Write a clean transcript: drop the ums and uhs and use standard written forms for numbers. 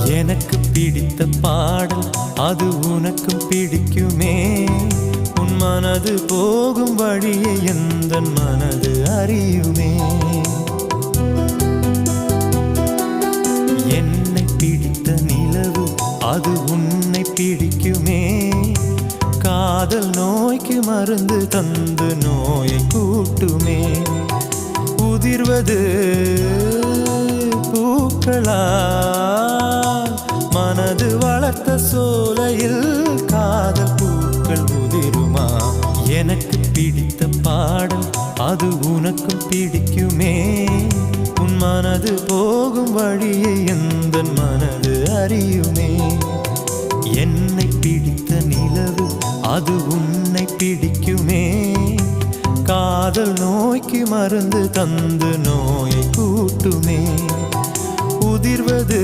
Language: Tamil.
எனக்கு பிடித்த பாடல் அது உனக்கும் பிடிக்குமே. உன் மனது போகும் வழியை எந்தன் மனது அறியுமே. என்னை பிடித்த நிலவு அது உன்னை பிடிக்குமே. காதல் நோய்க்கு மருந்து தந்து நோயை கூட்டுமே. உதிர்வது பூக்களா மனது வளர்த்த சோலையில் காதல் பூக்கள் உதிருமா. எனக்கு பிடித்த பாடல் அது உனக்கும் பிடிக்குமே. உன் மனது போகும் வழியை எந்தன் மனது அறியுமே. என்னை பிடித்த நிலவு அது உன்னை பிடிக்குமே. காதல் நோய்க்கு மருந்து தந்து நோயை கூட்டுமே. உதிர்வது